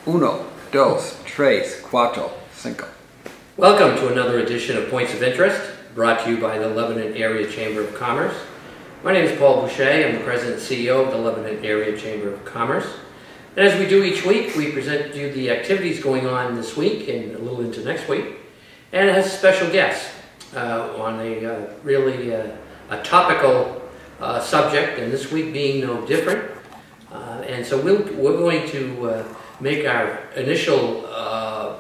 Uno, dos, tres, cuatro, cinco. Welcome to another edition of Points of Interest, brought to you by the Lebanon Area Chamber of Commerce. My name is Paul Boucher. I'm the President and CEO of the Lebanon Area Chamber of Commerce. And as we do each week, we present you the activities going on this week and a little into next week. And it has a special guest on a really topical subject, and this week being no different. And so we're going to make our initial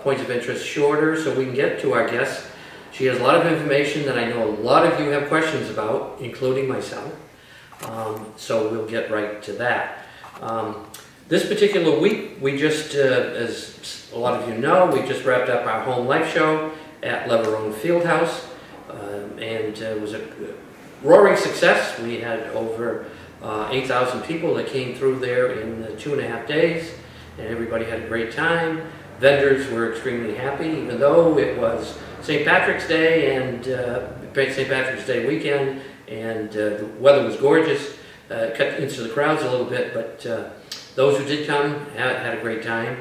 points of interest shorter so we can get to our guest. She has a lot of information that I know a lot of you have questions about, including myself. So we'll get right to that. This particular week, we just, as a lot of you know, we just wrapped up our Home Life show at Leverone Fieldhouse, and it was a roaring success. We had over 8,000 people that came through there in 2.5 days, and everybody had a great time. Vendors were extremely happy, even though it was St. Patrick's Day and St. Patrick's Day weekend, and the weather was gorgeous. Cut into the crowds a little bit, but those who did come had a great time.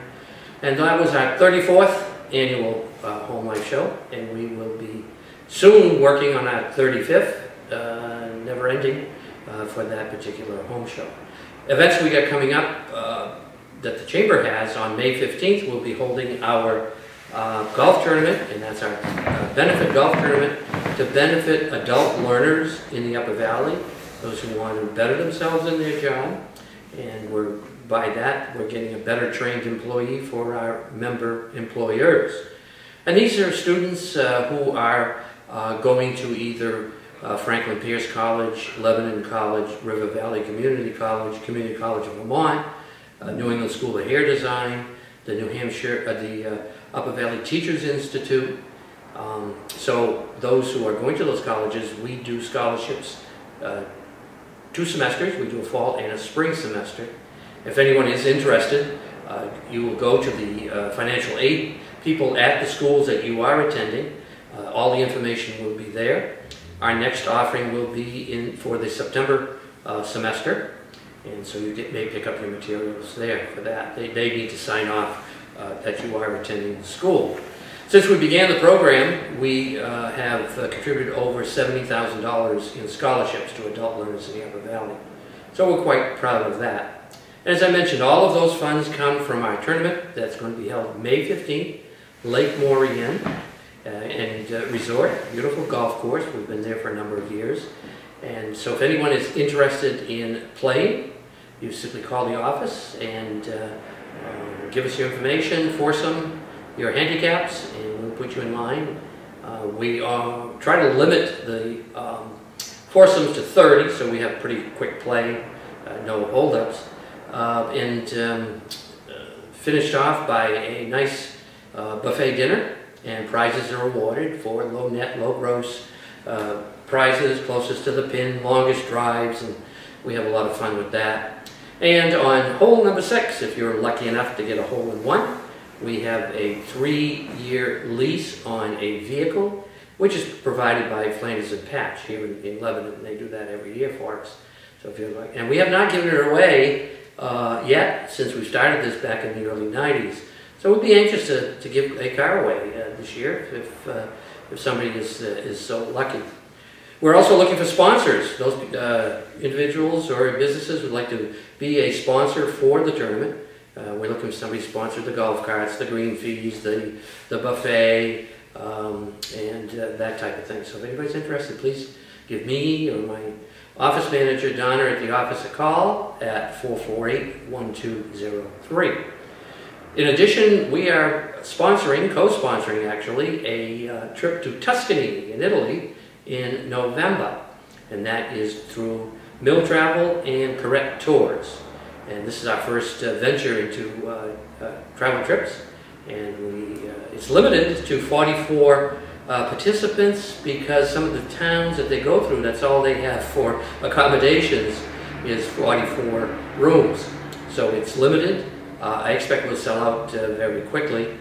And that was our 34th annual Home Life show, and we will be soon working on our 35th, never ending, for that particular home show. Events we got coming up that the Chamber has on May 15th, we'll be holding our golf tournament, and that's our benefit golf tournament to benefit adult learners in the Upper Valley, those who want to better themselves in their job. And by that, we're getting a better trained employee for our member employers. And these are students who are going to either Franklin Pierce College, Lebanon College, River Valley Community College, Community College of Vermont, New England School of Hair Design, the New Hampshire, the Upper Valley Teachers Institute. So those who are going to those colleges, we do scholarships, 2 semesters. We do a fall and a spring semester. If anyone is interested, you will go to the financial aid people at the schools that you are attending. All the information will be there. Our next offering will be for the September semester, and so you may pick up your materials there for that. They need to sign off that you are attending the school. Since we began the program, we have contributed over $70,000 in scholarships to adult learners in the Upper Valley. So we're quite proud of that. And as I mentioned, all of those funds come from our tournament that's going to be held May 15th, Lake Morian and Resort, beautiful golf course. We've been there for a number of years. And so if anyone is interested in playing, you simply call the office and give us your information, foursome, your handicaps, and we'll put you in line. We try to limit the foursomes to 30, so we have pretty quick play, no holdups, and finished off by a nice buffet dinner, and prizes are awarded for low net, low gross prizes, closest to the pin, longest drives, and we have a lot of fun with that. And on hole number 6, if you're lucky enough to get a hole-in-one, we have a 3-year lease on a vehicle, which is provided by Flanders and Patch here in Lebanon. They do that every year for us. So if you're like, and we have not given it away yet since we started this back in the early 90s. So we'd be anxious to give a car away this year if somebody is so lucky. We're also looking for sponsors. Those individuals or businesses would like to be a sponsor for the tournament. We're looking for somebody to sponsor the golf carts, the green fees, the buffet, and that type of thing. So if anybody's interested, please give me or my office manager, Donna, at the office a call at 448-1203. In addition, we are co-sponsoring actually, a trip to Tuscany in Italy in November, and that is through Mill Travel and Correct Tours. And this is our first venture into travel trips, and it's limited to 44 participants because some of the towns that they go through, that's all they have for accommodations is 44 rooms. So it's limited. I expect we'll sell out very quickly.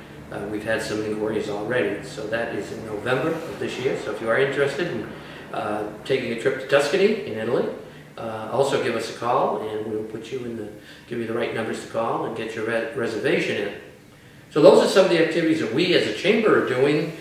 We've had some inquiries already, so that is in November of this year. So if you are interested in taking a trip to Tuscany in Italy, also give us a call, and we'll put you in give you the right numbers to call and get your reservation in. So those are some of the activities that we as a chamber are doing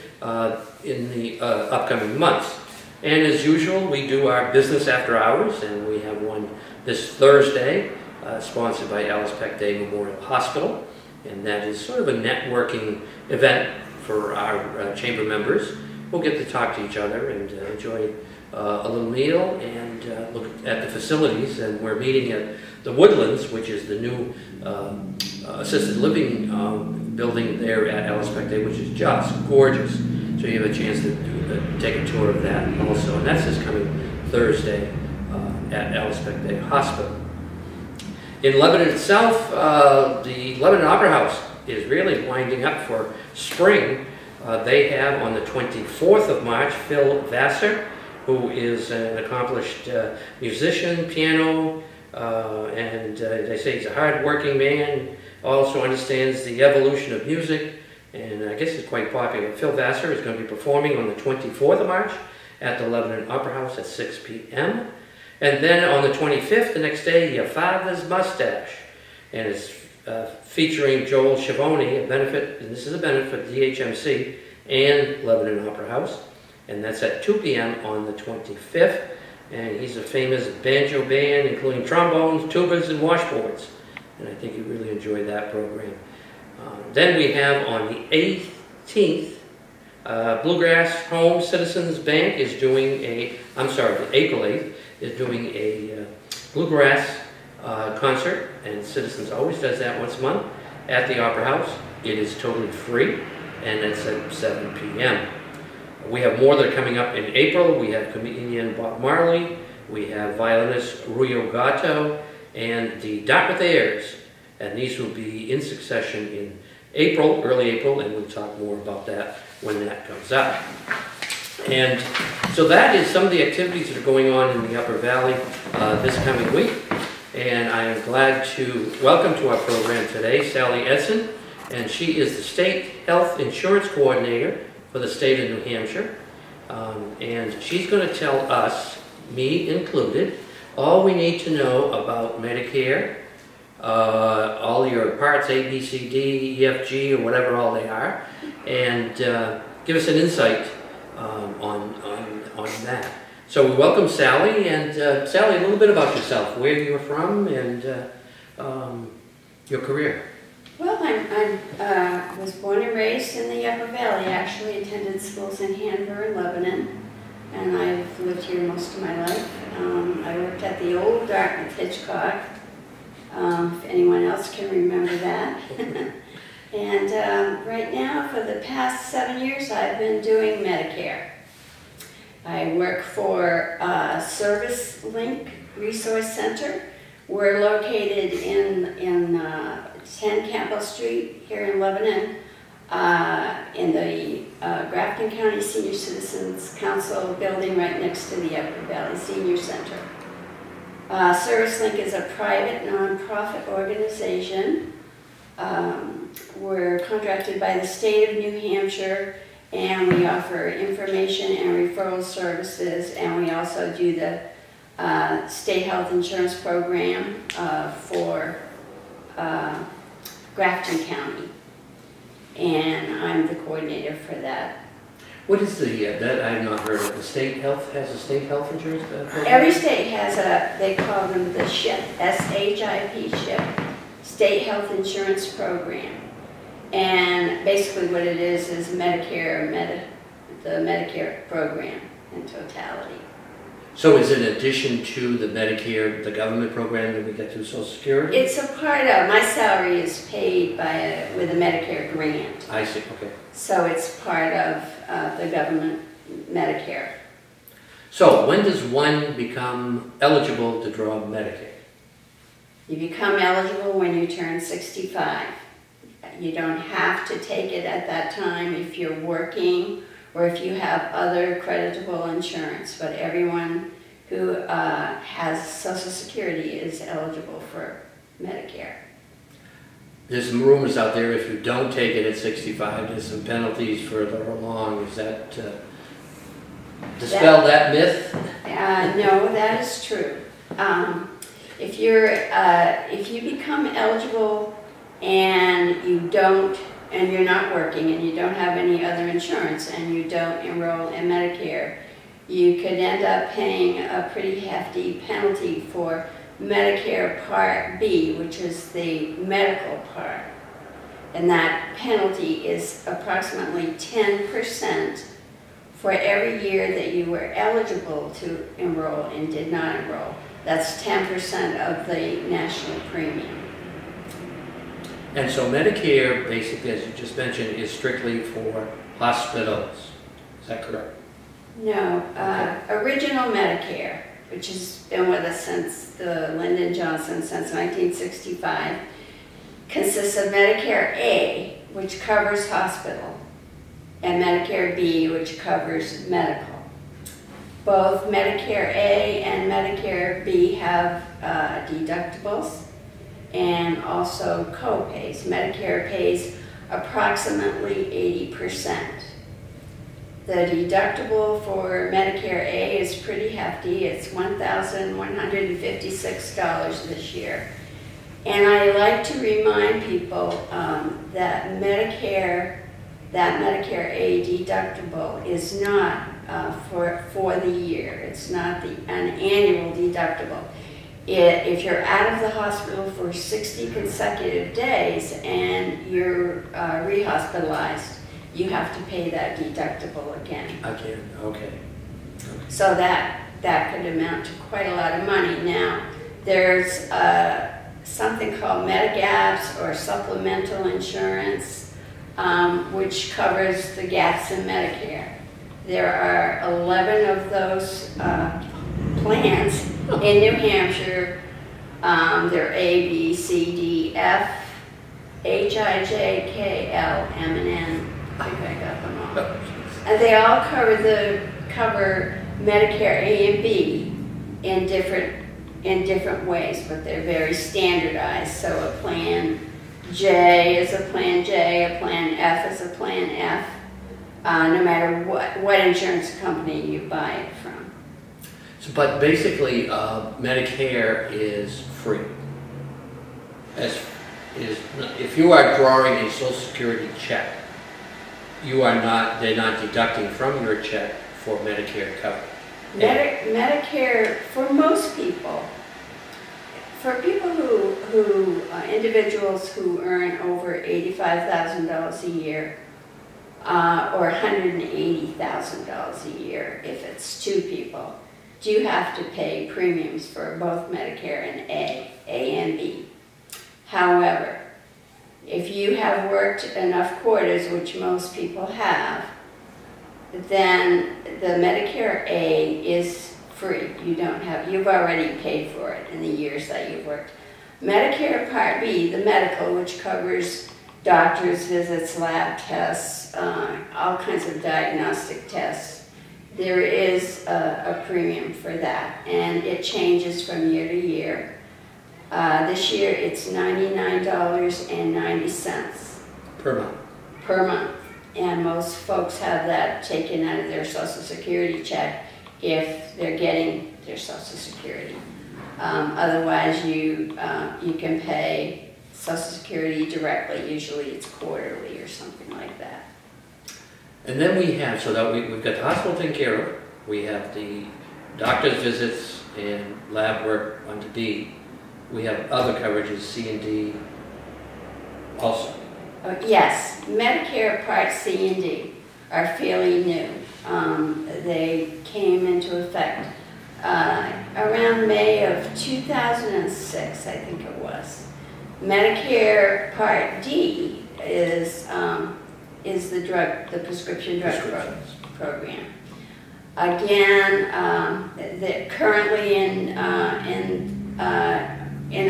in the upcoming months. And as usual, we do our business after hours, and we have one this Thursday, sponsored by Alice Peck Day Memorial Hospital. And that is sort of a networking event for our chamber members. We'll get to talk to each other and enjoy a little meal and look at the facilities. And we're meeting at the Woodlands, which is the new assisted living building there at Alice Peck Day, which is just gorgeous. So you have a chance to take a tour of that also. And that's this coming Thursday at Alice Peck Day Hospital. In Lebanon itself, the Lebanon Opera House is really winding up for spring. They have on the 24th of March Phil Vassar, who is an accomplished musician, piano, and they say he's a hard-working man, also understands the evolution of music, and I guess he's quite popular. Phil Vassar is going to be performing on the 24th of March at the Lebanon Opera House at 6 p.m. And then on the 25th, the next day, Your Father's Mustache, and it's featuring Joel Schiavone, a benefit, and this is a benefit for DHMC and Lebanon Opera House, and that's at 2 p.m. on the 25th. And he's a famous banjo band, including trombones, tubas, and washboards, and I think you really enjoy that program. Then we have on the 18th, Bluegrass Home Citizens Bank is doing April 8th, is doing a bluegrass concert, and Citizens always does that once a month at the Opera House. It is totally free, and it's at 7 p.m. We have more that are coming up in April. We have comedian Bob Marley, we have violinist Ruyo Gatto, and the Dartmouth Airs, and these will be in succession in April, early April, and we'll talk more about that when that comes up. And so that is some of the activities that are going on in the Upper Valley this coming week. And I am glad to welcome to our program today Sally Edson, and she is the State Health Insurance Coordinator for the state of New Hampshire. And she's going to tell us, me included, all we need to know about Medicare, all your parts A, B, C, D, E, F, G, or whatever all they are, and give us an insight on that. So we welcome Sally, and Sally, a little bit about yourself, where you're from, and your career. Well, I was born and raised in the Upper Valley. I actually attended schools in Hanover and Lebanon, and I've lived here most of my life. I worked at the old Dartmouth Hitchcock, if anyone else can remember that. And right now, for the past 7 years, I've been doing Medicare. I work for Service Link Resource Center. We're located in 10 Campbell Street here in Lebanon, in the Grafton County Senior Citizens Council building right next to the Upper Valley Senior Center. Service Link is a private nonprofit organization. We're contracted by the state of New Hampshire, and we offer information and referral services, and we also do the state health insurance program for Grafton County, and I'm the coordinator for that. What is that I have not heard of, the state health, has a state health insurance program? Every state has they call them the SHIP, S-H-I-P, SHIP, State Health Insurance Program. And basically what it is Medicare, the Medicare program in totality. So is it in addition to the Medicare, the government program that we get through Social Security? It's a part of, my salary is paid with a Medicare grant. I see, okay. So it's part of the government Medicare. So when does one become eligible to draw Medicaid? You become eligible when you turn 65. You don't have to take it at that time if you're working or if you have other creditable insurance, but everyone who has Social Security is eligible for Medicare. There's some rumors out there if you don't take it at 65, there's some penalties further along. Is that, dispel that myth? No, that is true. If you become eligible and you don't and you're not working and you don't have any other insurance and you don't enroll in Medicare, you could end up paying a pretty hefty penalty for Medicare Part B, which is the medical part. And that penalty is approximately 10% for every year that you were eligible to enroll and did not enroll. That's 10% of the national premium. And so Medicare, basically, as you just mentioned, is strictly for hospitals. Is that correct? No, original Medicare, which has been with us since the Lyndon Johnson, since 1965, consists of Medicare A, which covers hospital, and Medicare B, which covers medical. Both Medicare A and Medicare B have deductibles and also co-pays. Medicare pays approximately 80%. The deductible for Medicare A is pretty hefty. It's $1,156 this year. And I like to remind people that Medicare A deductible is not for the year. It's not an annual deductible. If you're out of the hospital for 60 consecutive days and you're rehospitalized, you have to pay that deductible again. Again, okay. So that could amount to quite a lot of money. Now, there's something called Medigap's or supplemental insurance, which covers the gaps in Medicare. There are 11 of those plans in New Hampshire. They're A, B, C, D, F, H, I, J, K, L, M, and N. I think I got them all. And they all cover Medicare A and B in different ways, but they're very standardized. So a plan J is a plan J, a plan F is a plan F, no matter what insurance company you buy it from. So, but basically, Medicare is free. If you are drawing a Social Security check, they're not deducting from your check for Medicare coverage. Medicare, for most people, for people individuals who earn over $85,000 a year, or $180,000 a year if it's two people, do have to pay premiums for both Medicare and A and B. However, if you have worked enough quarters, which most people have, then the Medicare A is free. You've already paid for it in the years that you've worked. Medicare Part B, the medical, which covers doctor's visits, lab tests, all kinds of diagnostic tests, there is a premium for that, and it changes from year to year. This year it's $99.90 per month, and most folks have that taken out of their Social Security check if they're getting their Social Security. Otherwise, you can pay Social Security directly. Usually it's quarterly or something like that. And then we have, so that we've got the hospital taken care of. We have the doctor's visits and lab work under D. We have other coverages, C and D also. Yes, Medicare Part C and D are fairly new. They came into effect around May of 2006, I think it was. Medicare Part D is the prescription drug program. Again, currently in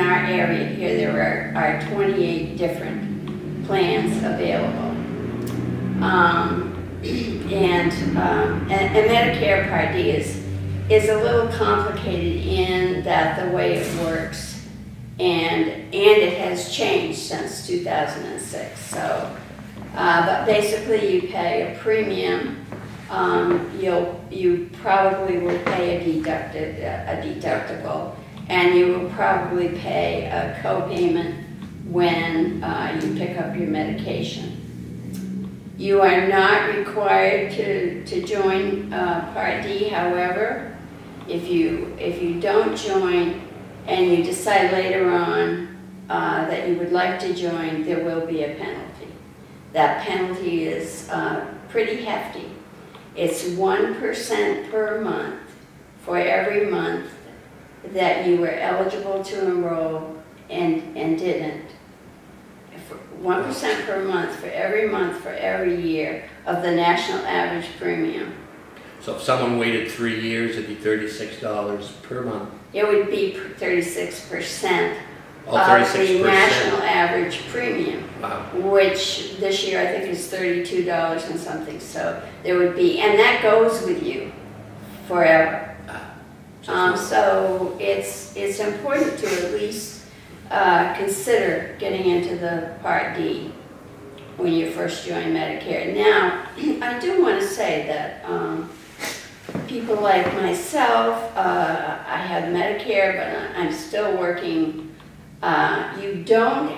our area here, there are 28 different plans available. And Medicare Part D is a little complicated in that the way it works, and it has changed since 2006. So, but basically, you pay a premium. You probably will pay a deductible, and you will probably pay a co-payment when you pick up your medication. You are not required to join Part D. However, if you don't join and you decide later on that you would like to join, there will be a penalty. That penalty is pretty hefty. It's 1% per month for every month that you were eligible to enroll and didn't. 1% per month for every year of the national average premium. So if someone waited 3 years, it'd be $36 per month. It would be 36% Oh, of 36%. the national average premium, Wow. which this year I think is $32 and something. So there would be, and that goes with you forever. So it's important to at least consider getting into the Part D when you first join Medicare. Now, I do want to say that people like myself, I have Medicare, but I'm still working. You don't,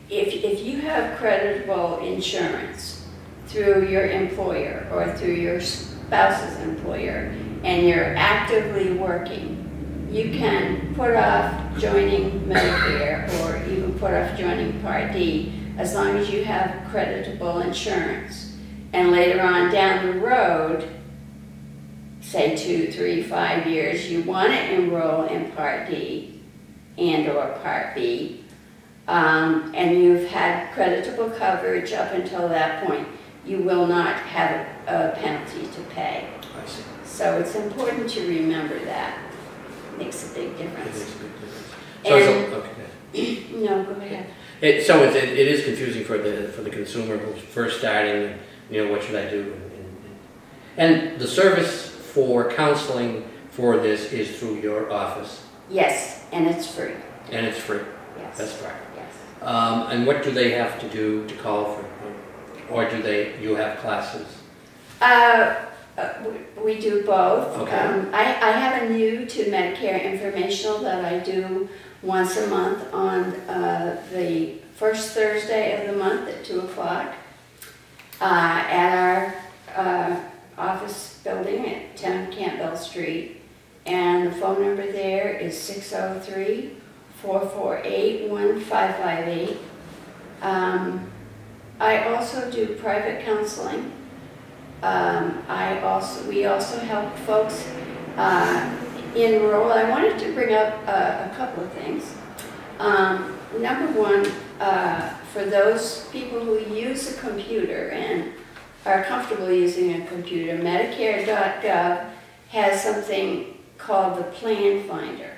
if you have creditable insurance through your employer or through your spouse's employer, and you're actively working, you can put off joining Medicare or even put off joining Part D as long as you have creditable insurance. And later on down the road, say 2, 3, 5 years, you want to enroll in Part D and or Part B, and you've had creditable coverage up until that point, you will not have a penalty to pay. I see. So it's important to remember that. It makes a big It difference. makes a big difference. And- Okay. No, go ahead. It is confusing for the consumer who's first starting. You know, what should I do? And the service for counseling for this is through your office, Yes, and it's free. and it's free. Yes. That's right. Yes. And what do they have to do to call for, or do you have classes? We do both. Okay. I have a new to Medicare informational that I do once a month on the first Thursday of the month at 2 o'clock at our office building at 10 Campbell Street. And the phone number there is 603-448-1558. I also do private counseling. We also help folks enroll. I wanted to bring up a couple of things. Number one, for those people who use a computer and are comfortable using a computer, Medicare.gov has something called the Plan Finder.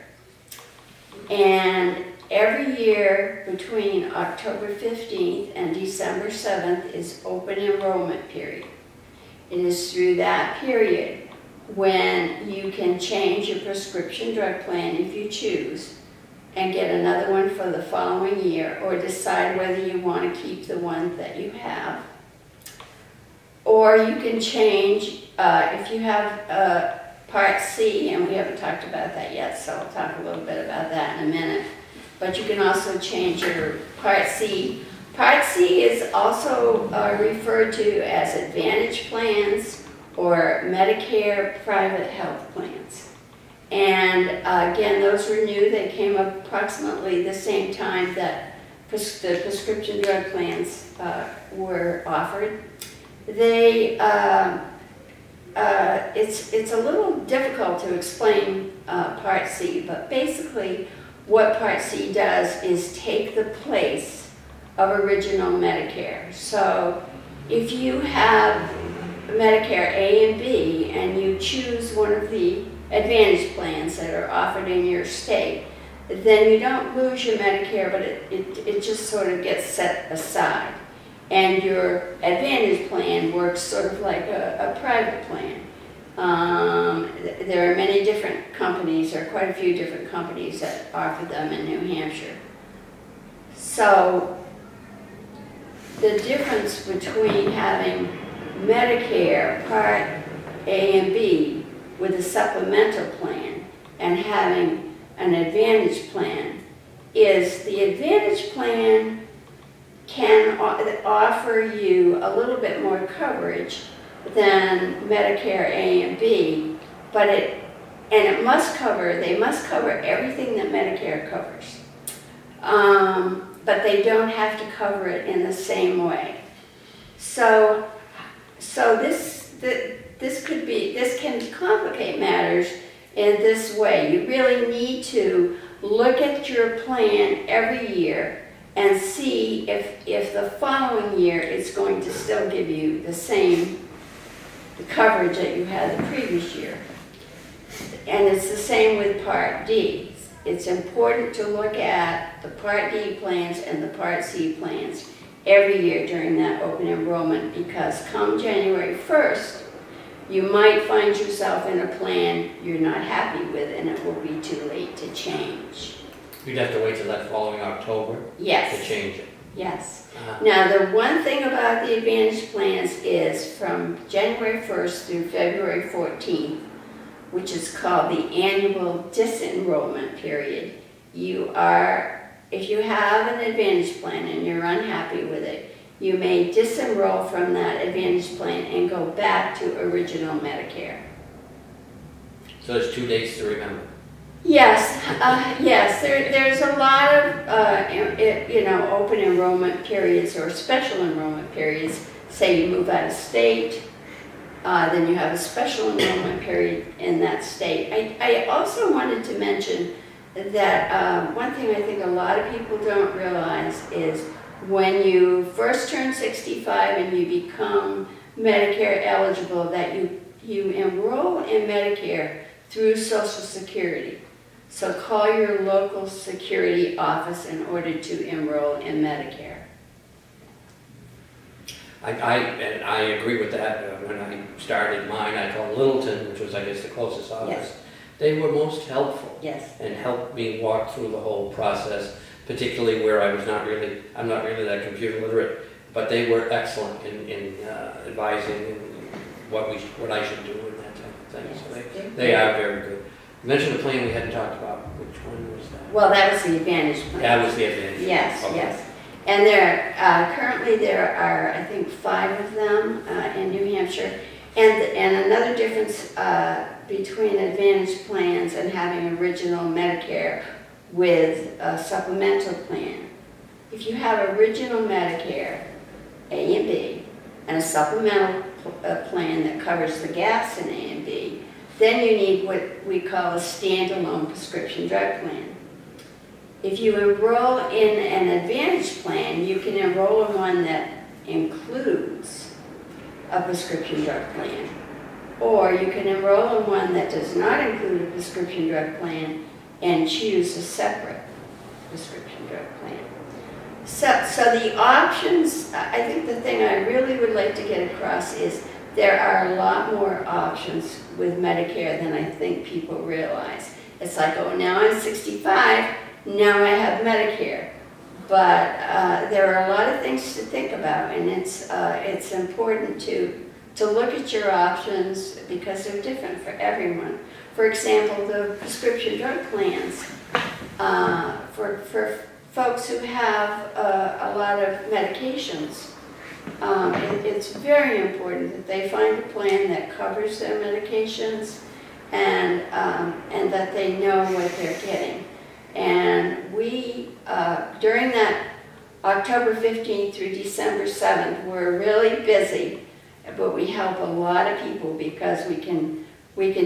And every year between October 15th and December 7th is open enrollment period. It is through that period when you can change your prescription drug plan if you choose and get another one for the following year, or decide whether you want to keep the one that you have. Or you can change, if you have Part C, and we haven't talked about that yet, so I'll talk a little bit about that in a minute. But you can also change your Part C. Part C is also referred to as Advantage plans or Medicare private health plans. And again, those were new. They came up approximately the same time that the prescription drug plans were offered. They, it's a little difficult to explain Part C, but basically what Part C does is take the place of original Medicare. So if you have Medicare A and B and you choose one of the Advantage plans that are offered in your state, then you don't lose your Medicare, but it just sort of gets set aside. And your Advantage plan works sort of like a private plan. There are many different companies, there are quite a few different companies that offer them in New Hampshire. So the difference between having Medicare Part A and B with a supplemental plan and having an Advantage plan is the Advantage plan can offer you a little bit more coverage than Medicare A and B, but they must cover everything that Medicare covers. But they don't have to cover it in the same way. So this can complicate matters in this way. You really need to look at your plan every year and see if the following year it's going to still give you the coverage that you had the previous year. And it's the same with Part D. It's important to look at the Part D plans and the Part C plans every year during that open enrollment, because come January 1st, you might find yourself in a plan you're not happy with, and it will be too late to change. You'd have to wait till that following October Yes. to change it. Yes. Now, the one thing about the Advantage plans is from January 1st through February 14th, which is called the annual disenrollment period. If you have an Advantage plan and you're unhappy with it, you may disenroll from that Advantage plan and go back to original Medicare. So there's 2 dates to remember. Yes, yes. There's a lot of open enrollment periods or special enrollment periods. Say you move out of state, then you have a special enrollment period in that state. I also wanted to mention that one thing I think a lot of people don't realize is when you first turn 65 and you become Medicare eligible, that you enroll in Medicare through Social Security. So call your local security office in order to enroll in Medicare. I agree with that. When I started mine, I called Littleton, which was, I guess, the closest office. Yes. They were most helpful. Yes. And helped me walk through the whole process, particularly where I'm not really that computer literate, but they were excellent in advising what I should do and that type of thing. Yes. So they are very good. You mentioned a plan we hadn't talked about. Which one was that? Well, that was the Advantage plan. That was the Advantage. Yes, Okay. yes. And currently there are, I think, 5 of them in New Hampshire. And another difference between Advantage plans and having original Medicare with a supplemental plan. If you have original Medicare, A and B, and a supplemental plan that covers the gaps in A and B, then you need what we call a standalone prescription drug plan. If you enroll in an Advantage plan, you can enroll in one that includes a prescription drug plan. Or you can enroll in one that does not include a prescription drug plan and choose a separate prescription drug plan. So the options, I think the thing I really would like to get across is there are a lot more options with Medicare than I think people realize. It's like, oh, now I'm 65, now I have Medicare. But there are a lot of things to think about, and it's important to look at your options because they're different for everyone. For example, the prescription drug plans for folks who have a lot of medications. It's very important that they find a plan that covers their medications and that they know what they're getting. And we, during that October 15th through December 7th, we're really busy, but we help a lot of people because we can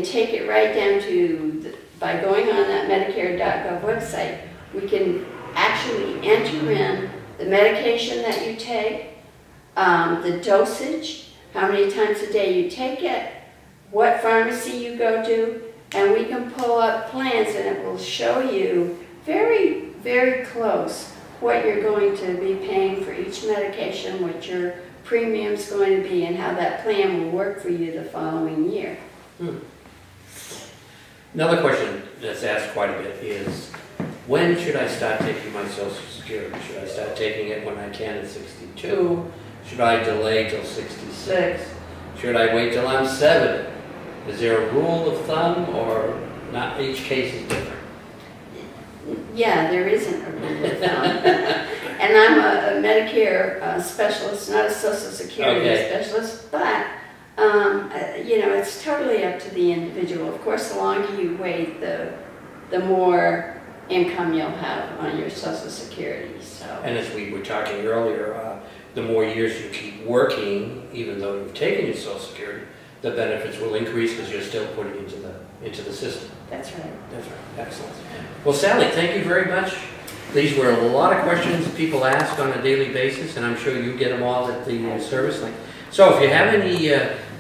take it right down to, by going on that Medicare.gov website, we can actually enter in the medication that you take, the dosage, how many times a day you take it, what pharmacy you go to, and we can pull up plans and it will show you very, very close what you're going to be paying for each medication, what your premium's going to be, and how that plan will work for you the following year. Another question that's asked quite a bit is, when should I start taking my Social Security? Should I start taking it when I can at 62? Should I delay till 66? Should I wait till I'm 70? Is there a rule of thumb, or not? Each case is different. Yeah, there isn't a rule of thumb. And I'm a Medicare specialist, not a Social Security specialist, but you know, it's totally up to the individual. Of course, the longer you wait, the more income you'll have on your Social Security. So. And as we were talking earlier, the more years you keep working, even though you've taken your Social Security, the benefits will increase because you're still putting into the system. That's right. That's right. Excellent. Well, Sally, thank you very much. These were a lot of questions people ask on a daily basis, and I'm sure you get them all at the service link. So if you have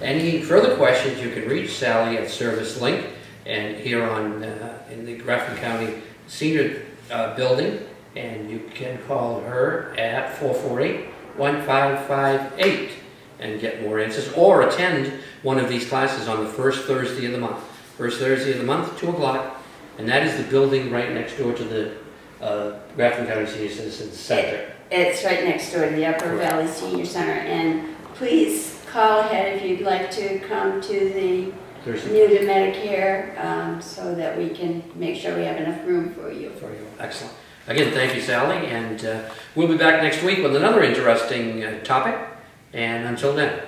any further questions, you can reach Sally at Service Link, and here on in the Grafton County Senior Building, and you can call her at 448-1558 and get more answers, or attend one of these classes on the first Thursday of the month. First Thursday of the month, 2 o'clock, and that is the building right next door to the Grafton County Senior Citizens Center. It's right next door to the Upper Valley Senior Center, and please call ahead if you'd like to come to the new to Medicare, so that we can make sure we have enough room for you. Excellent. Again, thank you, Sally, and we'll be back next week with another interesting topic, and until then.